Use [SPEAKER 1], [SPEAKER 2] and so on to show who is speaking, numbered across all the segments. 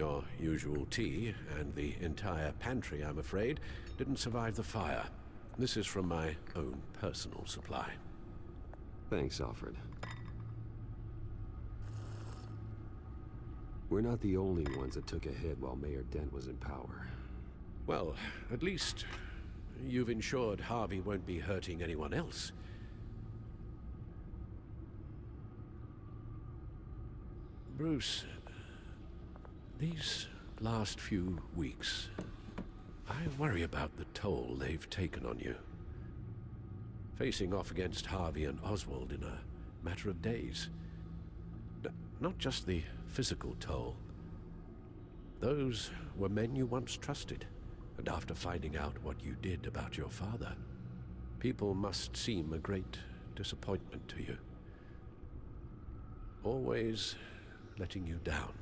[SPEAKER 1] Your usual tea and the entire pantry, I'm afraid, didn't survive the fire. This is from my own personal supply.
[SPEAKER 2] Thanks, Alfred. We're not the only ones that took a hit while Mayor Dent was in power.
[SPEAKER 1] Well, at least you've ensured Harvey won't be hurting anyone else. Bruce, these last few weeks, I worry about the toll they've taken on you. Facing off against Harvey and Oswald in a matter of days. Not just the physical toll. Those were men you once trusted, and after finding out what you did about your father, people must seem a great disappointment to you. Always letting you down,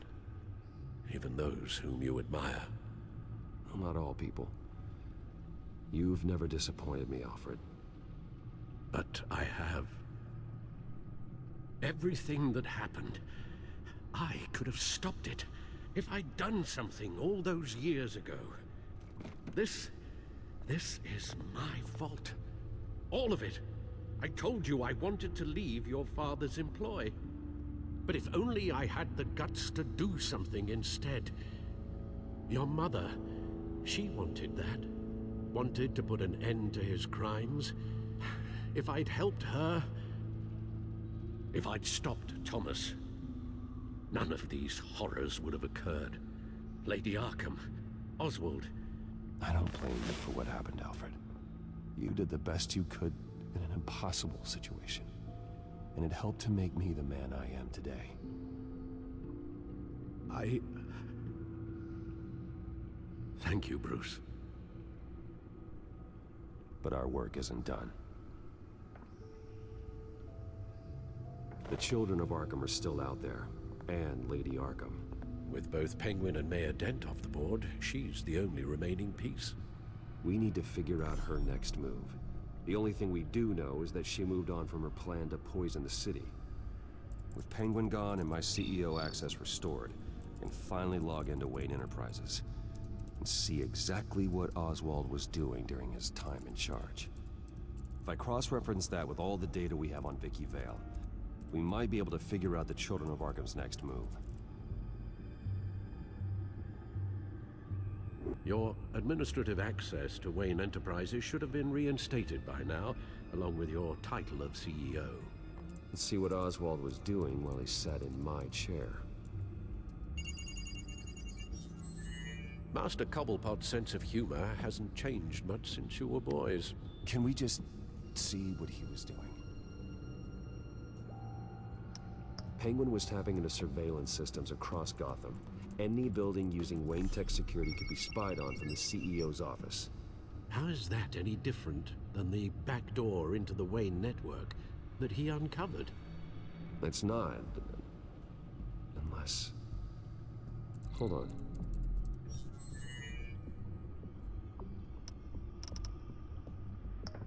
[SPEAKER 1] even those whom you admire.
[SPEAKER 2] Well, not all people. You've never disappointed me, Alfred.
[SPEAKER 1] But I have. Everything that happened, I could have stopped it if I'd done something all those years ago. This is my fault. All of it. I told you I wanted to leave your father's employ. But if only I had the guts to do something instead. Your mother, she wanted that. Wanted to put an end to his crimes. If I'd helped her, if I'd stopped Thomas, none of these horrors would have occurred. Lady Arkham, Oswald.
[SPEAKER 2] I don't blame you for what happened, Alfred. You did the best you could in an impossible situation. And it helped to make me the man I am today.
[SPEAKER 1] Thank you, Bruce.
[SPEAKER 2] But our work isn't done. The children of Arkham are still out there, and Lady Arkham.
[SPEAKER 1] With both Penguin and Mayor Dent off the board, she's the only remaining piece.
[SPEAKER 2] We need to figure out her next move. The only thing we do know is that she moved on from her plan to poison the city. With Penguin gone and my CEO access restored, I can finally log into Wayne Enterprises and see exactly what Oswald was doing during his time in charge. If I cross-reference that with all the data we have on Vicky Vale, we might be able to figure out the Children of Arkham's next move.
[SPEAKER 1] Your administrative access to Wayne Enterprises should have been reinstated by now, along with your title of CEO.
[SPEAKER 2] Let's see what Oswald was doing while he sat in my chair.
[SPEAKER 1] Master Cobblepot's sense of humor hasn't changed much since you were boys.
[SPEAKER 2] Can we just see what he was doing? Penguin was tapping into surveillance systems across Gotham. Any building using Wayne Tech security could be spied on from the CEO's office.
[SPEAKER 1] How is that any different than the back door into the Wayne network that he uncovered?
[SPEAKER 2] It's not. Unless... Hold on.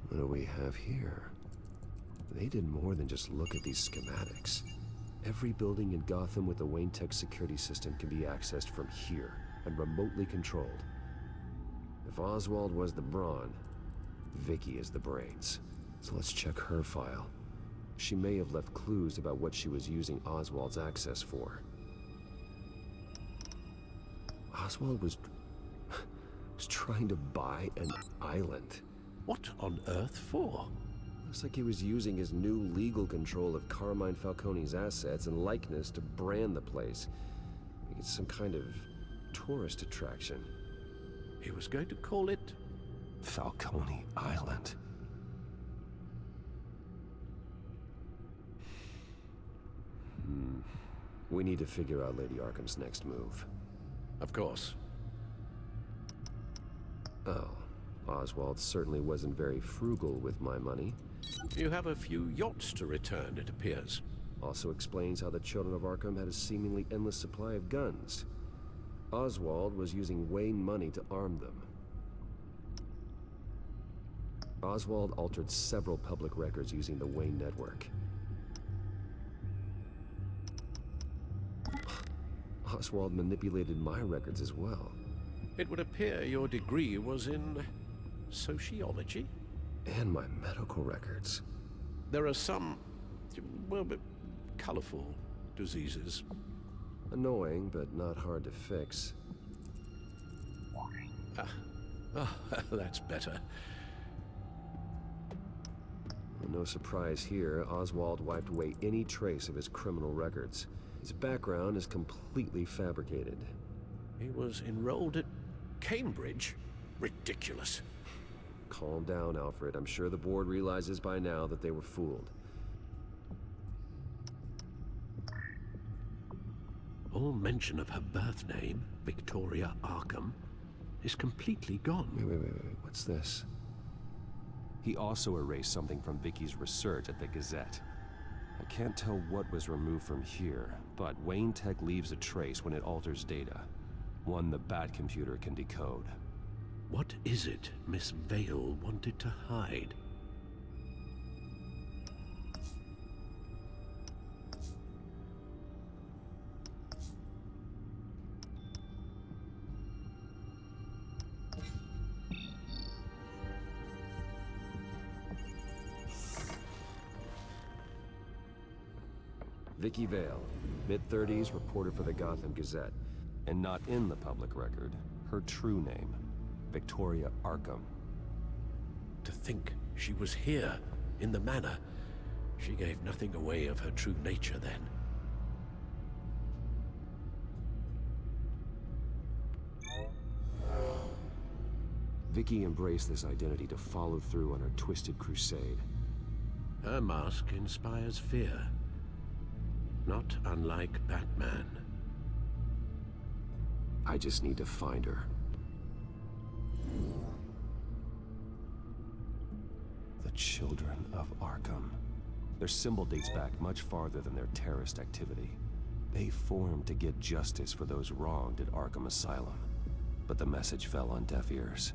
[SPEAKER 2] What do we have here? They did more than just look at these schematics. Every building in Gotham with a Wayne Tech security system can be accessed from here and remotely controlled. If Oswald was the brawn, Vicky is the brains. So let's check her file. She may have left clues about what she was using Oswald's access for. Oswald was trying to buy an island.
[SPEAKER 1] What on earth for?
[SPEAKER 2] Looks like he was using his new legal control of Carmine Falcone's assets and likeness to brand the place. Make it some kind of tourist attraction.
[SPEAKER 1] He was going to call it...
[SPEAKER 2] Falcone Island. We need to figure out Lady Arkham's next move.
[SPEAKER 1] Of course.
[SPEAKER 2] Oh, Oswald certainly wasn't very frugal with my money.
[SPEAKER 1] You have a few yachts to return, it appears.
[SPEAKER 2] Also explains how the Children of Arkham had a seemingly endless supply of guns. Oswald was using Wayne money to arm them. Oswald altered several public records using the Wayne network. Oswald manipulated my records as well.
[SPEAKER 1] It would appear your degree was in sociology?
[SPEAKER 2] And my medical records.
[SPEAKER 1] There are some, well, colorful diseases.
[SPEAKER 2] Annoying, but not hard to fix.
[SPEAKER 1] That's better.
[SPEAKER 2] No surprise here, Oswald wiped away any trace of his criminal records. His background is completely fabricated.
[SPEAKER 1] He was enrolled at Cambridge? Ridiculous.
[SPEAKER 2] Calm down, Alfred. I'm sure the board realizes by now that they were fooled.
[SPEAKER 1] All mention of her birth name, Victoria Arkham, is completely gone.
[SPEAKER 2] Wait. What's this? He also erased something from Vicky's research at the Gazette. I can't tell what was removed from here, but Wayne Tech leaves a trace when it alters data. One the Bat computer can decode.
[SPEAKER 1] What is it Miss Vale wanted to hide?
[SPEAKER 2] Vicky Vale, mid-30s, reporter for the Gotham Gazette. And not in the public record, her true name, Victoria Arkham.
[SPEAKER 1] To think she was here, in the manor. She gave nothing away of her true nature then.
[SPEAKER 2] Vicky embraced this identity to follow through on her twisted crusade.
[SPEAKER 1] Her mask inspires fear. Not unlike Batman.
[SPEAKER 2] I just need to find her. The Children of Arkham. Their symbol dates back much farther than their terrorist activity. They formed to get justice for those wronged at Arkham Asylum. But the message fell on deaf ears.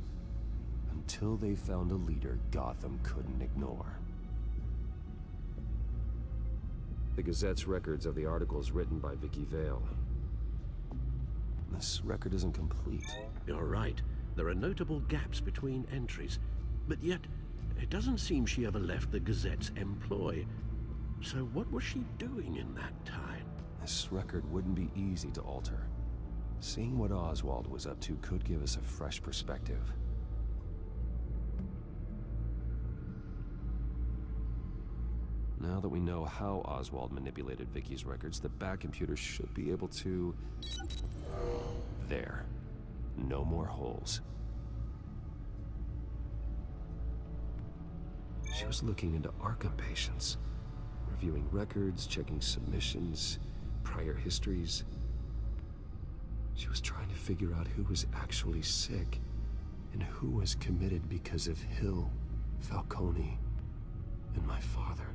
[SPEAKER 2] Until they found a leader Gotham couldn't ignore. The Gazette's records of the articles written by Vicky Vale. This record isn't complete.
[SPEAKER 1] You're right. There are notable gaps between entries. But yet, it doesn't seem she ever left the Gazette's employ. So what was she doing in that time?
[SPEAKER 2] This record wouldn't be easy to alter. Seeing what Oswald was up to could give us a fresh perspective. Now that we know how Oswald manipulated Vicky's records, the Bat computer should be able to... There. No more holes. She was looking into Arkham patients, reviewing records, checking submissions, prior histories. She was trying to figure out who was actually sick and who was committed because of Hill, Falcone, and my father.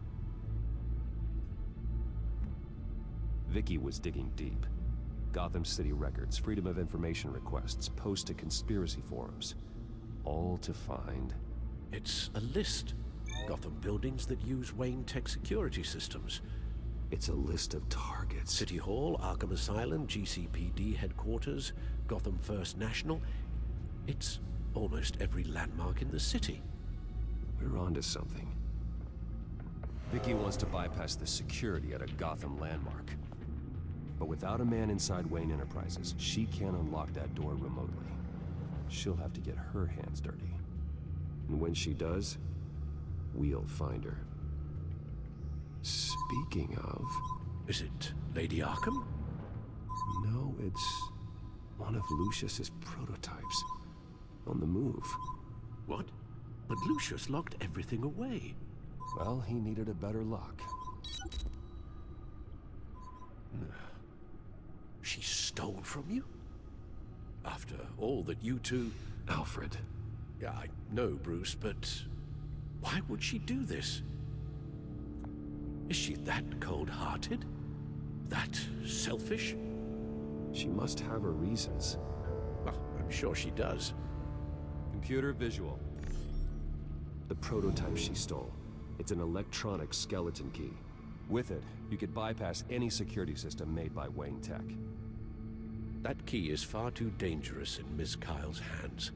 [SPEAKER 2] Vicky was digging deep. Gotham City records, Freedom of Information requests, posts to conspiracy forums. All to find...
[SPEAKER 1] It's a list. Gotham buildings that use Wayne Tech security systems.
[SPEAKER 2] It's a list of targets.
[SPEAKER 1] City Hall, Arkham Asylum, GCPD headquarters, Gotham First National. It's almost every landmark in the city.
[SPEAKER 2] We're onto something. Vicky wants to bypass the security at a Gotham landmark. But without a man inside Wayne Enterprises, she can't unlock that door remotely. She'll have to get her hands dirty. And when she does, we'll find her. Speaking of...
[SPEAKER 1] Is it Lady Arkham?
[SPEAKER 2] No, it's one of Lucius's prototypes. On the move.
[SPEAKER 1] What? But Lucius locked everything away.
[SPEAKER 2] Well, he needed a better lock.
[SPEAKER 1] She stole from you? After all that you two...
[SPEAKER 2] Alfred.
[SPEAKER 1] Yeah, I know, Bruce, but... why would she do this? Is she that cold-hearted? That selfish?
[SPEAKER 2] She must have her reasons.
[SPEAKER 1] Well, I'm sure she does.
[SPEAKER 2] Computer visual. The prototype she stole. It's an electronic skeleton key. With it, you could bypass any security system made by Wayne Tech.
[SPEAKER 1] That key is far too dangerous in Miss Kyle's hands,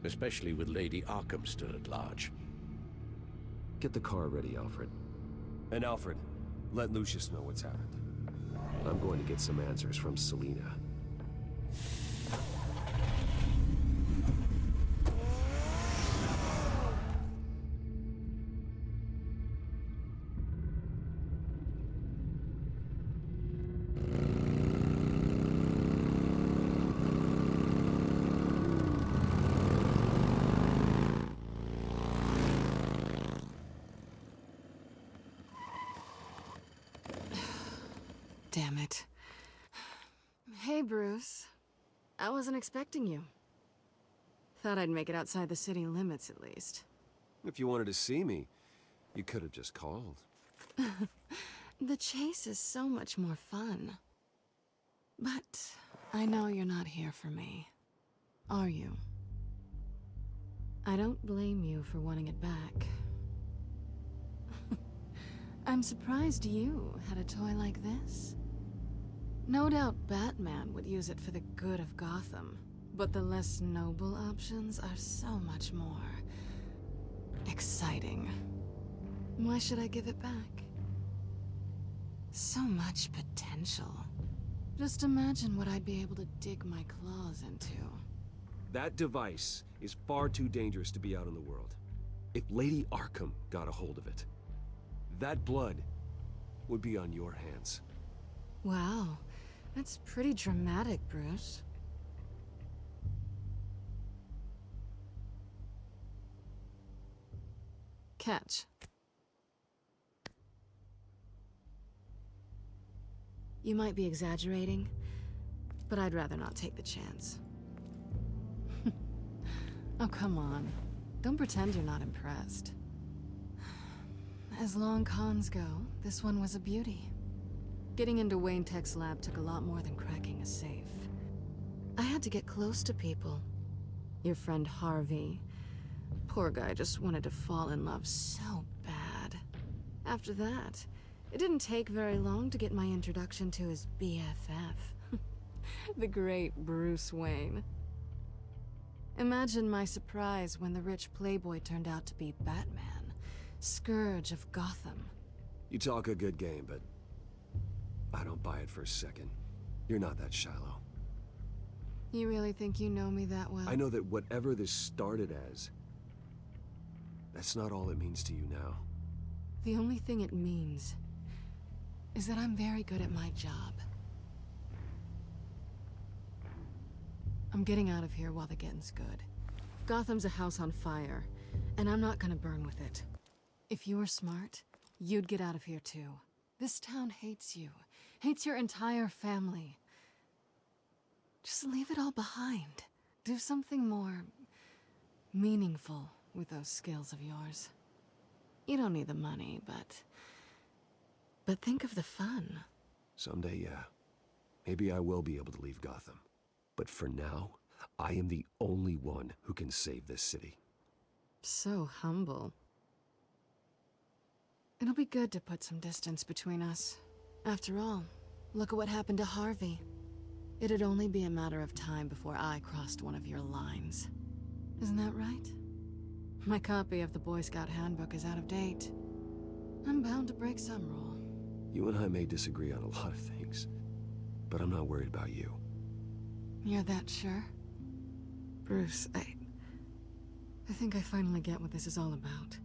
[SPEAKER 1] especially with Lady Arkham still at large.
[SPEAKER 2] Get the car ready, Alfred. And Alfred, let Lucius know what's happened. I'm going to get some answers from Selina.
[SPEAKER 3] Damn it. Hey, Bruce. I wasn't expecting you. Thought I'd make it outside the city limits, at least.
[SPEAKER 2] If you wanted to see me, you could have just called.
[SPEAKER 3] The chase is so much more fun. But I know you're not here for me. Are you? I don't blame you for wanting it back. I'm surprised you had a toy like this. No doubt Batman would use it for the good of Gotham, but the less noble options are so much more exciting. Why should I give it back? So much potential. Just imagine what I'd be able to dig my claws into.
[SPEAKER 2] That device is far too dangerous to be out in the world. If Lady Arkham got a hold of it, that blood would be on your hands.
[SPEAKER 3] Wow, that's pretty dramatic, Bruce. Catch. You might be exaggerating, but I'd rather not take the chance. Oh, come on. Don't pretend you're not impressed. As long cons go, this one was a beauty. Getting into Wayne Tech's lab took a lot more than cracking a safe. I had to get close to people. Your friend Harvey. Poor guy just wanted to fall in love so bad. After that, it didn't take very long to get my introduction to his BFF. The great Bruce Wayne. Imagine my surprise when the rich playboy turned out to be Batman, Scourge of Gotham.
[SPEAKER 2] You talk a good game, but I don't buy it for a second. You're not that shallow.
[SPEAKER 3] You really think you know me that well?
[SPEAKER 2] I know that whatever this started as, that's not all it means to you now.
[SPEAKER 3] The only thing it means is that I'm very good at my job. I'm getting out of here while the getting's good. Gotham's a house on fire, and I'm not gonna burn with it. If you were smart, you'd get out of here too. This town hates you, hates your entire family. Just leave it all behind. Do something more meaningful with those skills of yours. You don't need the money, but think of the fun.
[SPEAKER 2] Someday, yeah. Maybe I will be able to leave Gotham. But for now, I am the only one who can save this city.
[SPEAKER 3] So humble. It'll be good to put some distance between us. After all, look at what happened to Harvey. It'd only be a matter of time before I crossed one of your lines. Isn't that right? My copy of the Boy Scout Handbook is out of date. I'm bound to break some rule.
[SPEAKER 2] You and I may disagree on a lot of things, but I'm not worried about you.
[SPEAKER 3] You're that sure? Bruce, I think I finally get what this is all about.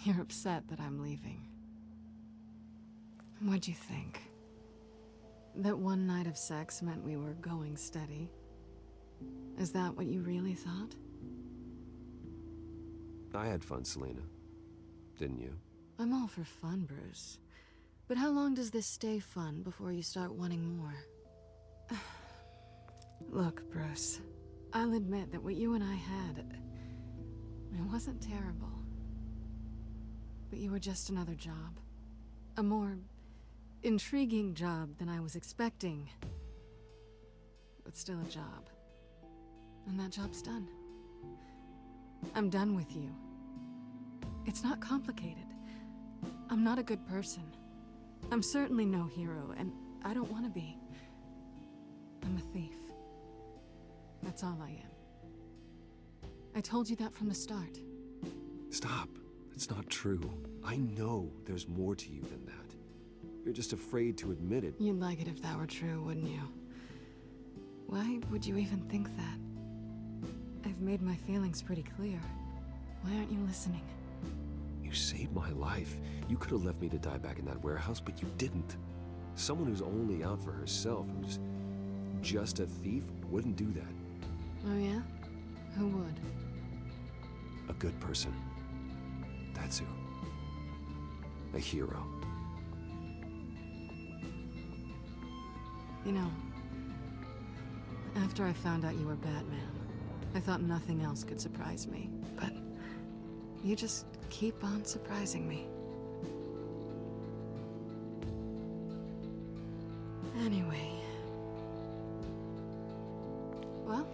[SPEAKER 3] You're upset that I'm leaving. What'd you think? That one night of sex meant we were going steady? Is that what you really thought?
[SPEAKER 2] I had fun, Selina. Didn't you?
[SPEAKER 3] I'm all for fun, Bruce. But how long does this stay fun before you start wanting more? Look, Bruce. I'll admit that what you and I had, it wasn't terrible. But you were just another job. A more intriguing job than I was expecting. But still a job. And that job's done. I'm done with you. It's not complicated. I'm not a good person. I'm certainly no hero, and I don't want to be. I'm a thief. That's all I am. I told you that from the start.
[SPEAKER 2] Stop. It's not true. I know there's more to you than that. You're just afraid to admit it.
[SPEAKER 3] You'd like it if that were true, wouldn't you? Why would you even think that? I've made my feelings pretty clear. Why aren't you listening?
[SPEAKER 2] You saved my life. You could have left me to die back in that warehouse, but you didn't. Someone who's only out for herself, who's just a thief, wouldn't do that.
[SPEAKER 3] Oh yeah? Who would?
[SPEAKER 2] A good person. That's who. A hero.
[SPEAKER 3] You know, after I found out you were Batman, I thought nothing else could surprise me, but you just keep on surprising me. Anyway. Well,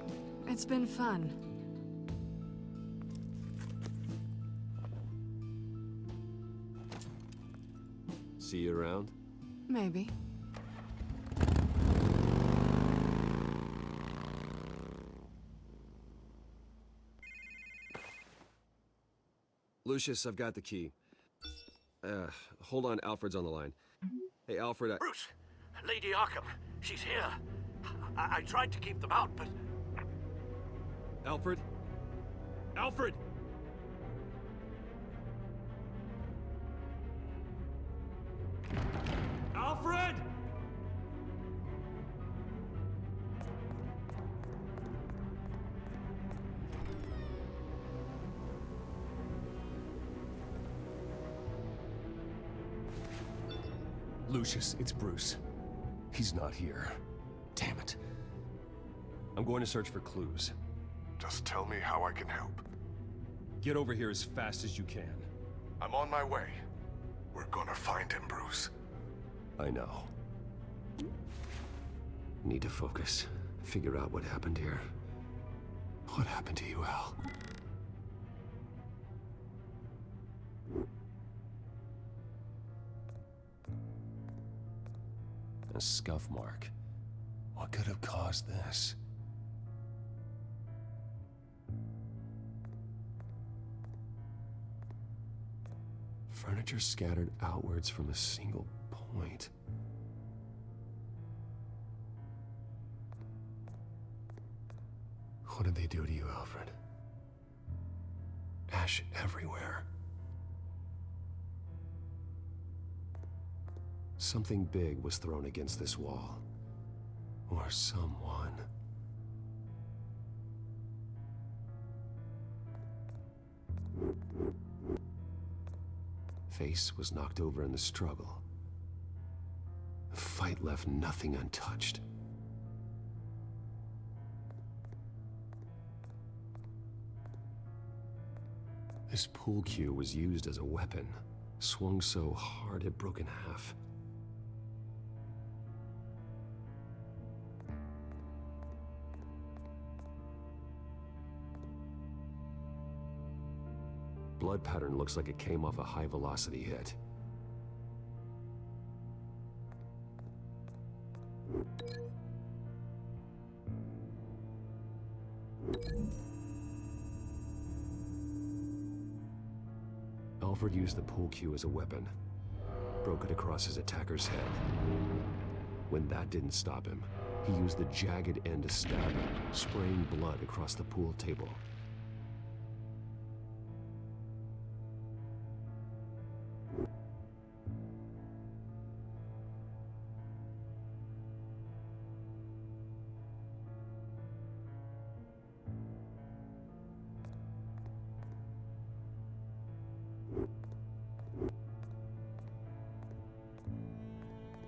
[SPEAKER 3] it's been fun.
[SPEAKER 2] See you around?
[SPEAKER 3] Maybe.
[SPEAKER 2] Lucius, I've got the key. Hold on, Alfred's on the line. Hey, Alfred,
[SPEAKER 1] Bruce, Lady Arkham, she's here. I tried to keep them out, but...
[SPEAKER 2] Alfred? Alfred! Alfred! Lucius, it's Bruce. He's not here. Damn it. I'm going to search for clues.
[SPEAKER 4] Just tell me how I can help.
[SPEAKER 2] Get over here as fast as you can.
[SPEAKER 4] I'm on my way. We're gonna find him, Bruce.
[SPEAKER 2] I know. Need to focus. Figure out what happened here. What happened to you, Al? A scuff mark. What could have caused this? Furniture scattered outwards from a single point. What did they do to you, Alfred? Ash everywhere. Something big was thrown against this wall. Or someone. Face was knocked over in the struggle. The fight left nothing untouched. This pool cue was used as a weapon, swung so hard it broke in half. Blood pattern looks like it came off a high-velocity hit. Alfred used the pool cue as a weapon. Broke it across his attacker's head. When that didn't stop him, he used the jagged end to stab him, spraying blood across the pool table.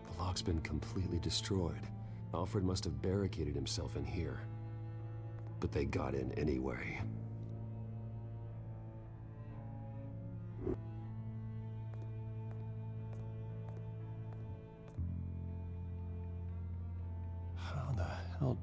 [SPEAKER 2] The lock's been completely destroyed. Alfred must have barricaded himself in here. But they got in anyway. How the hell...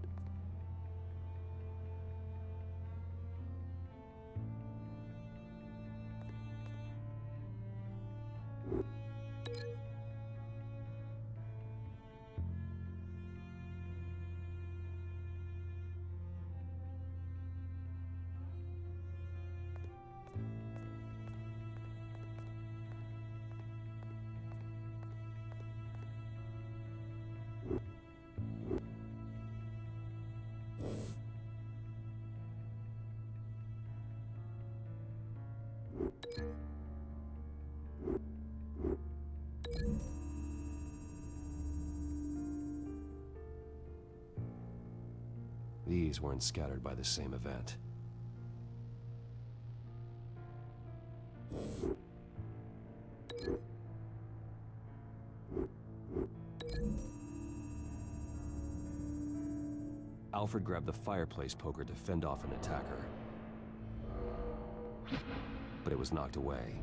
[SPEAKER 2] These weren't scattered by the same event. Alfred grabbed the fireplace poker to fend off an attacker. But it was knocked away.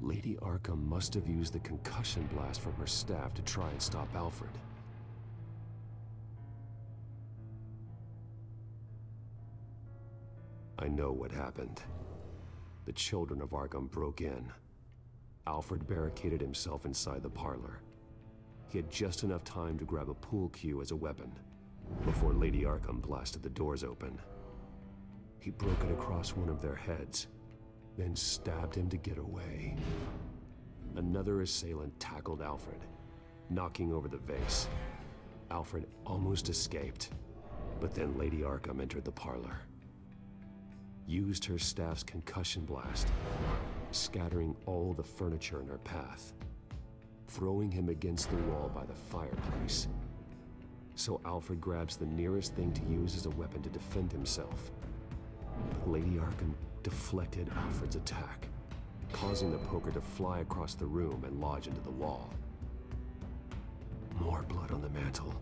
[SPEAKER 2] Lady Arkham must have used the concussion blast from her staff to try and stop Alfred. I know what happened. The children of Arkham broke in. Alfred barricaded himself inside the parlor. He had just enough time to grab a pool cue as a weapon before Lady Arkham blasted the doors open. He broke it across one of their heads, then stabbed him to get away. Another assailant tackled Alfred, knocking over the vase. Alfred almost escaped, but then Lady Arkham entered the parlor. Used her staff's concussion blast, scattering all the furniture in her path, throwing him against the wall by the fireplace. So Alfred grabs the nearest thing to use as a weapon to defend himself. But Lady Arkham deflected Alfred's attack, causing the poker to fly across the room and lodge into the wall. More blood on the mantle.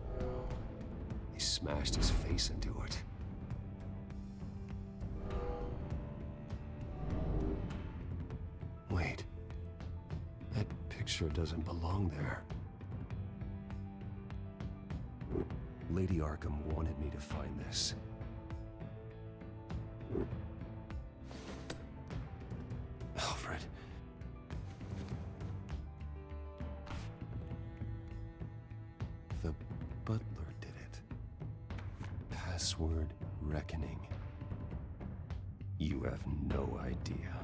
[SPEAKER 2] He smashed his face into it. Wait. That picture doesn't belong there. Lady Arkham wanted me to find this. Alfred. The butler did it. Password reckoning. You have no idea.